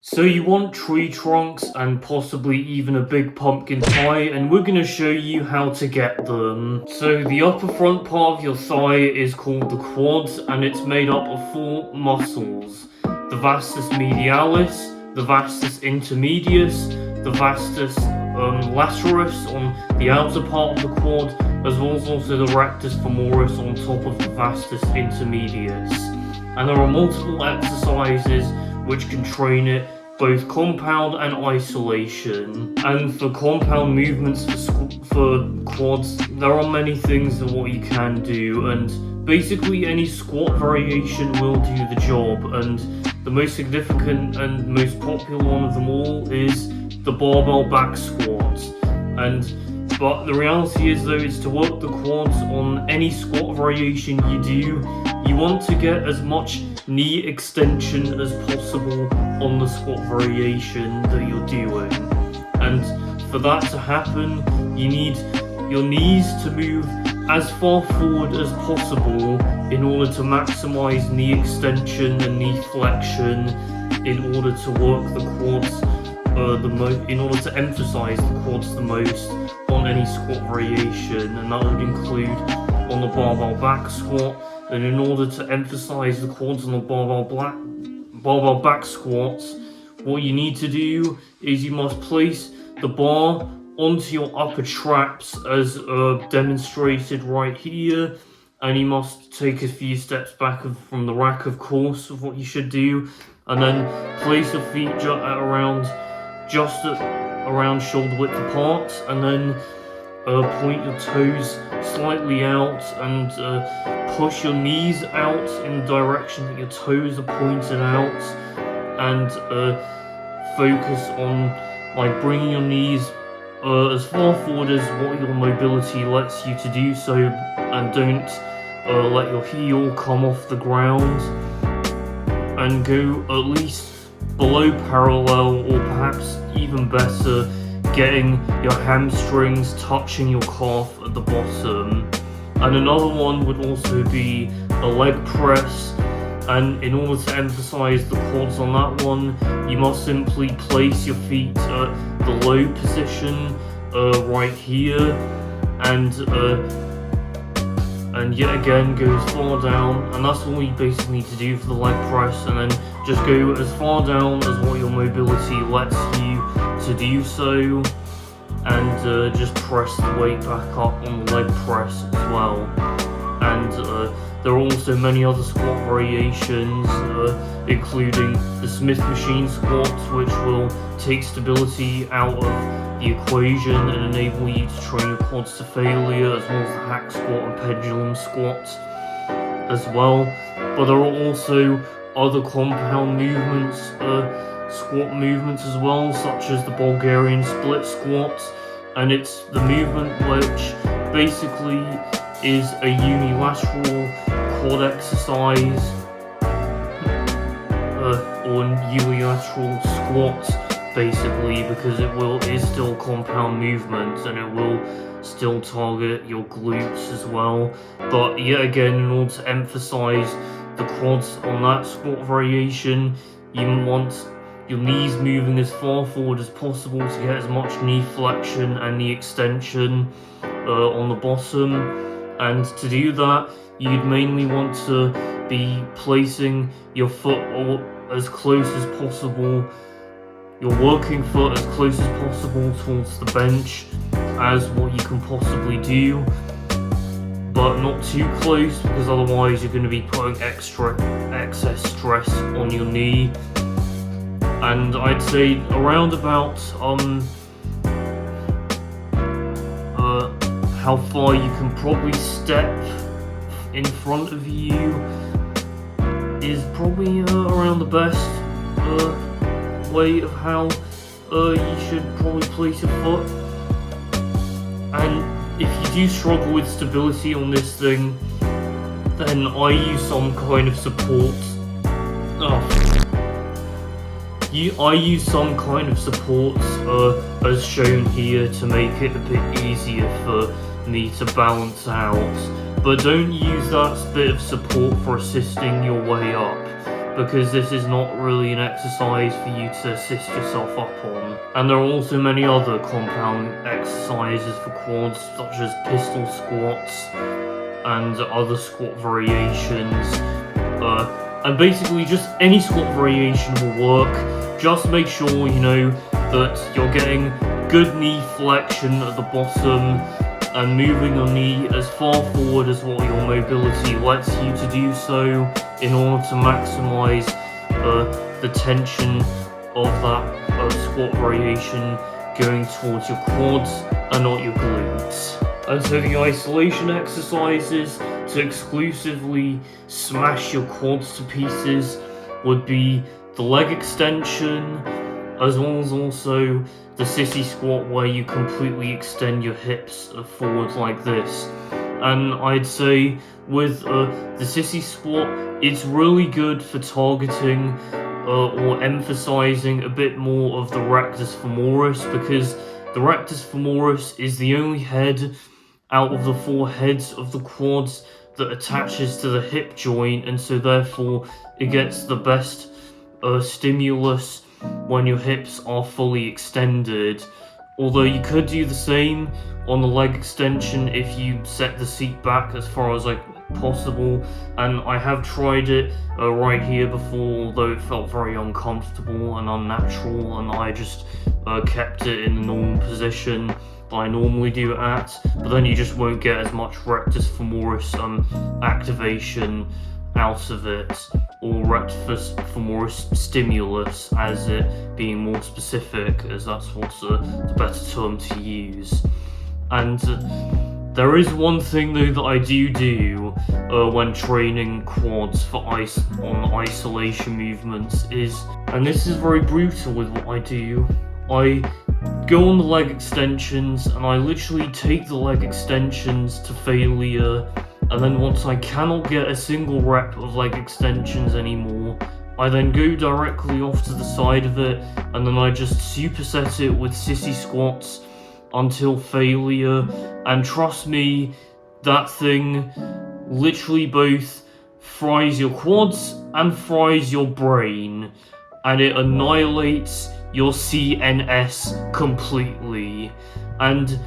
So you want tree trunks and possibly even a big pumpkin pie, and we're going to show you how to get them. So the upper front part of your thigh is called the quads, and it's made up of four muscles: the vastus medialis, the vastus intermedius, the vastus lataris on the outer part of the quad, as well as also the rectus femoris on top of the vastus intermedius. And there are multiple exercises which can train it, both compound and isolation. And for compound movements for quads, there are many things of what you can do, and basically any squat variation will do the job. And the most significant and most popular one of them all is the barbell back squat. But the reality is, though, is to work the quads on any squat variation you do, you want to get as much knee extension as possible on the squat variation that you're doing. And for that to happen, you need your knees to move as far forward as possible in order to maximize knee extension and knee flexion, in order to work the quads in order to emphasize the quads the most on any squat variation. And that would include on the barbell back squat. And in order to emphasize the quads on the barbell back squats, what you need to do is you must place the bar onto your upper traps as demonstrated right here, and you must take a few steps back from the rack, of course, of what you should do, and then place your feet just around shoulder width apart, and then point your toes slightly out and push your knees out in the direction that your toes are pointed out, and focus on bringing your knees as far forward as what your mobility lets you to do so, and don't let your heel come off the ground, and go at least below parallel, or perhaps even better, getting your hamstrings touching your calf at the bottom. And another one would also be a leg press, and in order to emphasize the quads on that one, you must simply place your feet at the low position right here, and yet again go as far down, and that's all you basically need to do for the leg press, and then just go as far down as what your mobility lets you to do so, and just press the weight back up on the leg press as well. And there are also many other squat variations, including the Smith machine squat, which will take stability out of the equation and enable you to train your quads to failure, as well as the hack squat and pendulum squat as well. But there are also other compound movements, squat movements as well, such as the Bulgarian split squat, and it's the movement which basically is a unilateral quad exercise, or unilateral squat, basically, because it is still compound movement, and it will still target your glutes as well. But yet again, in order to emphasize the quads on that squat variation, you want your knees moving as far forward as possible to get as much knee flexion and knee extension on the bottom. And to do that, you'd mainly want to be placing your foot as close as possible, your working foot as close as possible towards the bench as what you can possibly do, but not too close, because otherwise you're going to be putting excess stress on your knee. And I'd say around about how far you can probably step in front of you is probably around the best way of how you should probably place your foot. And if you do struggle with stability on this thing, then I use some kind of support. I use some kind of support as shown here to make it a bit easier for me to balance out. But don't use that bit of support for assisting your way up, because this is not really an exercise for you to assist yourself up on. And there are also many other compound exercises for quads, such as pistol squats and other squat variations. And basically just any squat variation will work. Just make sure, you know, that you're getting good knee flexion at the bottom and moving your knee as far forward as what your mobility lets you to do so in order to maximize the tension of that squat variation going towards your quads and not your glutes. And so the isolation exercises to exclusively smash your quads to pieces would be the leg extension, as well as also the sissy squat, where you completely extend your hips forward like this. And I'd say with the sissy squat, it's really good for targeting or emphasizing a bit more of the rectus femoris, because the rectus femoris is the only head out of the four heads of the quads that attaches to the hip joint, and so therefore it gets the best stimulus when your hips are fully extended. Although you could do the same on the leg extension if you set the seat back as far as like possible, and I have tried it right here before, although it felt very uncomfortable and unnatural, and I just kept it in the normal position that I normally do it at, but then you just won't get as much rectus femoris activation out of it, or rectus femoris stimulus, as it being more specific, as that's what's the better term to use. And there is one thing though that I do when training quads for on isolation movements is, and this is very brutal with what I do, I go on the leg extensions and I literally take the leg extensions to failure, and then once I cannot get a single rep of leg extensions anymore, I then go directly off to the side of it, and then I just superset it with sissy squats until failure. And trust me, that thing literally both fries your quads and fries your brain, and it annihilates your CNS completely. And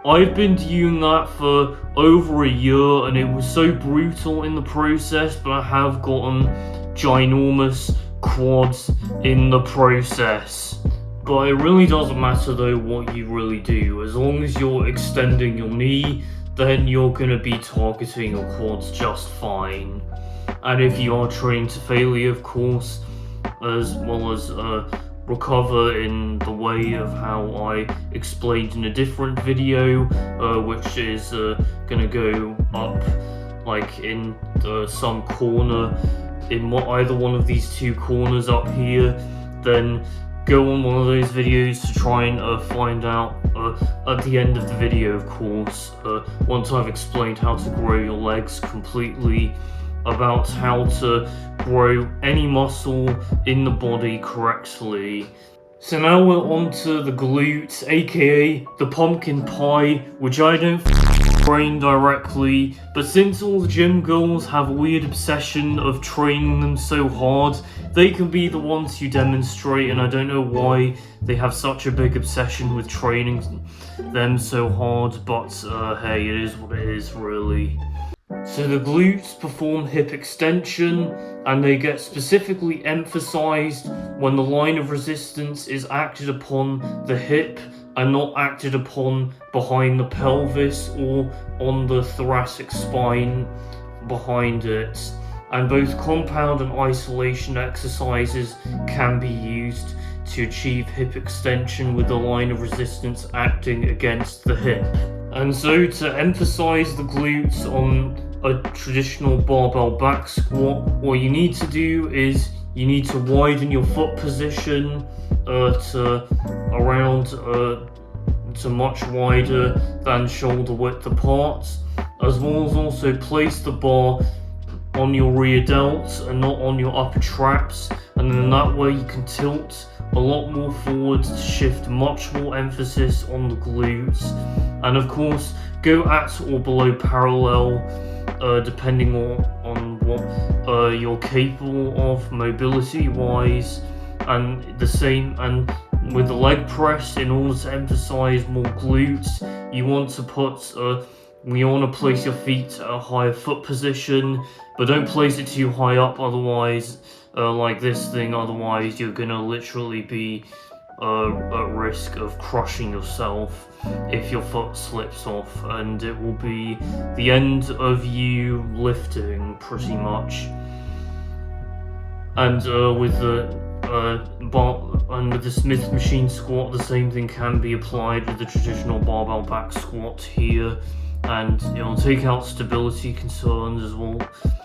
I've been doing that for over a year, and it was so brutal in the process, but I have gotten ginormous quads in the process. But it really doesn't matter though what you really do. As long as you're extending your knee, then you're going to be targeting your quads just fine. And if you are trained to failure, of course, as well as recover in the way of how I explained in a different video, which is gonna go up like in some corner in either one of these two corners up here, then go on one of those videos to try and find out at the end of the video, of course, once I've explained how to grow your legs completely, about how to grow any muscle in the body correctly. So now we're on to the glutes, aka the pumpkin pie, which I don't train directly, but since all the gym girls have a weird obsession of training them so hard, they can be the ones who demonstrate, and I don't know why they have such a big obsession with training them so hard, but hey, it is what it is, really. So the glutes perform hip extension, and they get specifically emphasized when the line of resistance is acted upon the hip and not acted upon behind the pelvis or on the thoracic spine behind it. And both compound and isolation exercises can be used to achieve hip extension with the line of resistance acting against the hip. And so to emphasize the glutes on a traditional barbell back squat, what you need to do is you need to widen your foot position to around to much wider than shoulder width apart, as well as also place the bar on your rear delts and not on your upper traps, and then that way you can tilt a lot more forward to shift much more emphasis on the glutes, and of course go at or below parallel depending on what you're capable of mobility wise, and the same. And with the leg press, in order to emphasize more glutes, you want to place your feet at a higher foot position, but don't place it too high up, otherwise like this thing, otherwise you're gonna literally be at risk of crushing yourself if your foot slips off, and it will be the end of you lifting pretty much. And with the Smith machine squat, the same thing can be applied with the traditional barbell back squat here, and it'll take out stability concerns as well,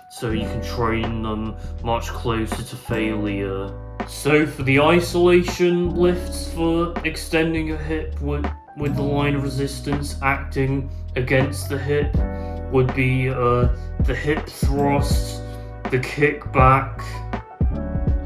so you can train them much closer to failure. So for the isolation lifts for extending a hip with the line of resistance acting against the hip would be the hip thrust, the kick back.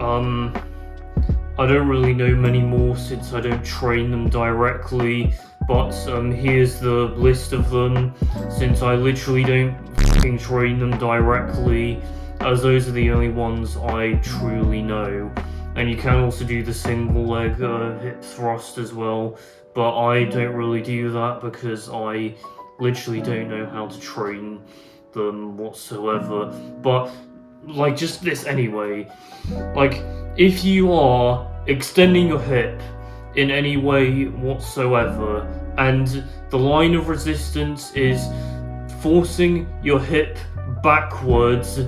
I don't really know many more since I don't train them directly, but here's the list of them, since I literally don't fucking train them directly, as those are the only ones I truly know. And you can also do the single leg hip thrust as well, but I don't really do that because I literally don't know how to train them whatsoever. But like, just this anyway, like, if you are extending your hip in any way whatsoever, and the line of resistance is forcing your hip backwards,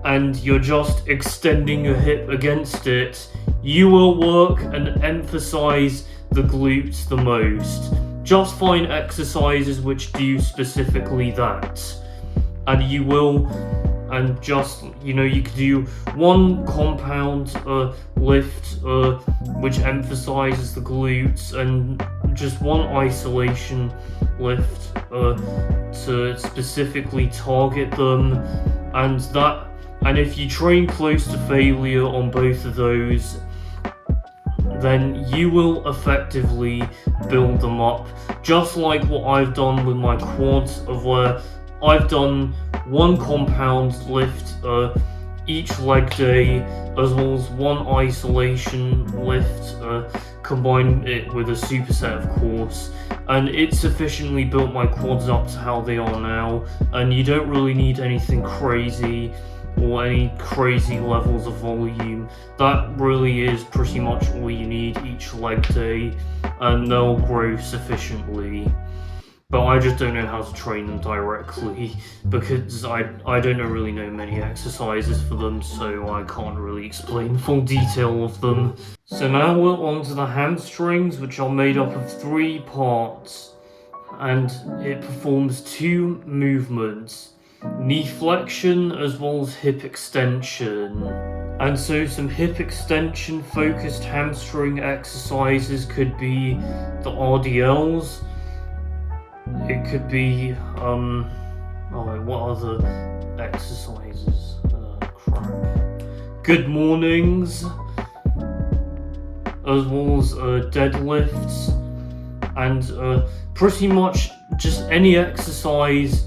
and you're just extending your hip against it, you will work and emphasize the glutes the most. Just find exercises which do specifically that, and you will. And just, you could do one compound lift which emphasizes the glutes, and just one isolation lift to specifically target them. And if you train close to failure on both of those, then you will effectively build them up, just like what I've done with my quads, of where I've done one compound lift each leg day, as well as one isolation lift, combine it with a superset of course, and it sufficiently built my quads up to how they are now. And you don't really need anything crazy or any crazy levels of volume. That really is pretty much all you need each leg day, and they'll grow sufficiently. But I just don't know how to train them directly, because I don't really know many exercises for them, so I can't really explain full detail of them. So now we're on to the hamstrings, which are made up of 3 parts, and it performs 2 movements: knee flexion as well as hip extension. And so some hip extension focused hamstring exercises could be the RDLs. It could be, what other exercises? Good mornings, as well as deadlifts, and pretty much just any exercise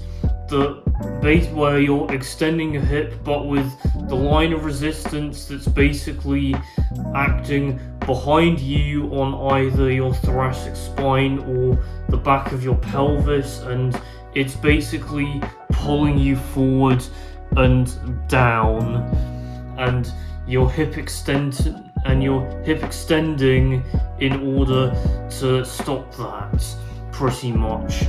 where you're extending your hip, but with the line of resistance that's basically acting behind you on either your thoracic spine or the back of your pelvis, and it's basically pulling you forward and down, and your hip extending in order to stop that, pretty much.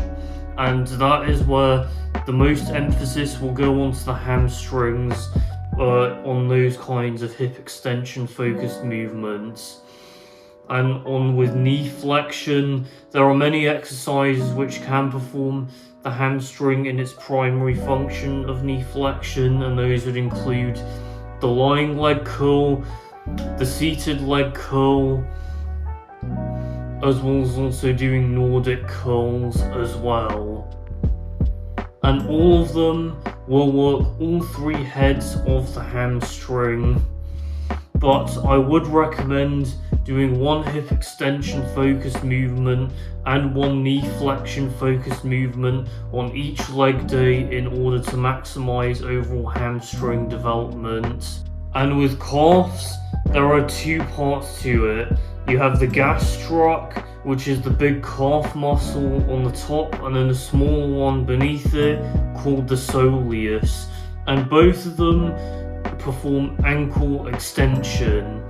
And that is where the most emphasis will go onto the hamstrings, on those kinds of hip extension focused movements. And on with knee flexion, there are many exercises which can perform the hamstring in its primary function of knee flexion, and those would include the lying leg curl, the seated leg curl, as well as also doing Nordic curls as well. And all of them will work all 3 heads of the hamstring, but I would recommend doing one hip extension focused movement and one knee flexion focused movement on each leg day in order to maximize overall hamstring development. And with calves, there are two parts to it. You have the gastroc, which is the big calf muscle on the top, and then a small one beneath it called the soleus. And both of them perform ankle extension.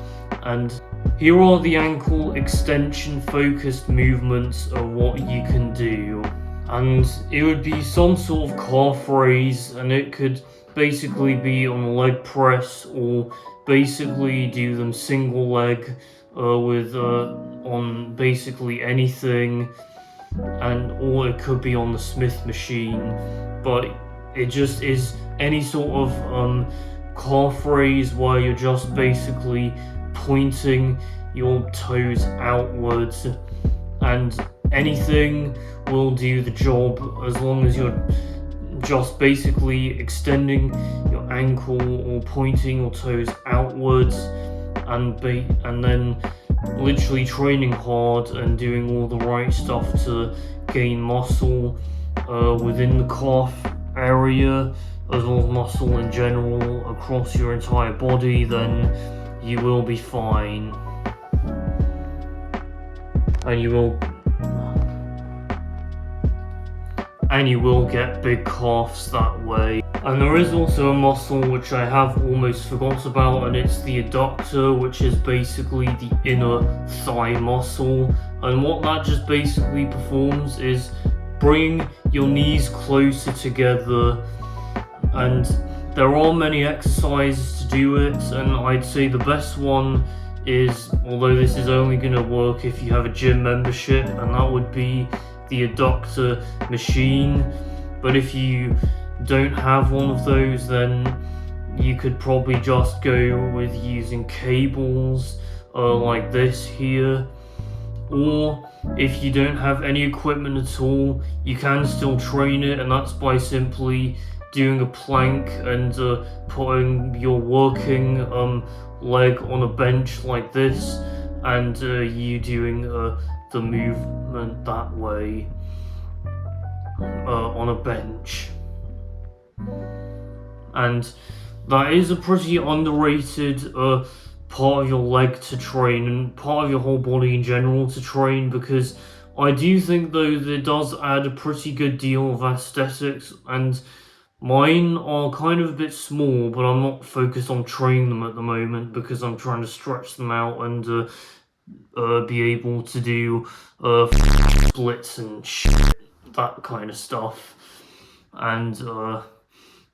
And here are the ankle extension focused movements of what you can do. And it would be some sort of calf raise, and it could basically be on a leg press, or basically do them single leg with on basically anything, and or it could be on the Smith machine. But it just is any sort of calf raise where you're just basically pointing your toes outwards, and anything will do the job as long as you're just basically extending your ankle or pointing your toes outwards, and then literally training hard and doing all the right stuff to gain muscle within the calf area, as well as muscle in general across your entire body, then you will be fine. And you will get big calves that way. And there is also a muscle which I have almost forgot about, and it's the adductor, which is basically the inner thigh muscle. And what that just basically performs is bring your knees closer together, and there are many exercises to do it, and I'd say the best one is, although this is only going to work if you have a gym membership, and that would be the adductor machine. But if you don't have one of those, then you could probably just go with using cables like this here. Or if you don't have any equipment at all, you can still train it, and that's by simply doing a plank and putting your working leg on a bench like this, and you doing the movement that way on a bench. And that is a pretty underrated part of your leg to train, and part of your whole body in general to train, because I do think though that it does add a pretty good deal of aesthetics, and mine are kind of a bit small, but I'm not focused on training them at the moment because I'm trying to stretch them out and be able to do splits and shit, that kind of stuff. And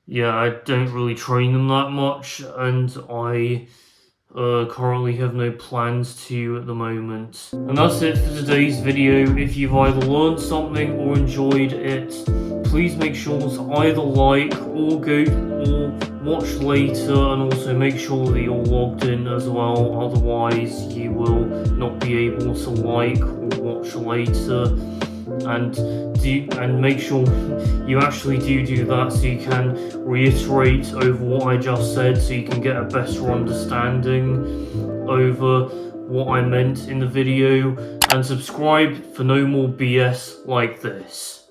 yeah, I don't really train them that much, and I currently have no plans to at the moment. And that's it for today's video. If you've either learned something or enjoyed it, please make sure to either like or go or watch later, and also make sure that you're logged in as well, otherwise you will not be able to like or watch later. And make sure you actually do that, so you can reiterate over what I just said, so you can get a better understanding over what I meant in the video, and subscribe for no more BS like this.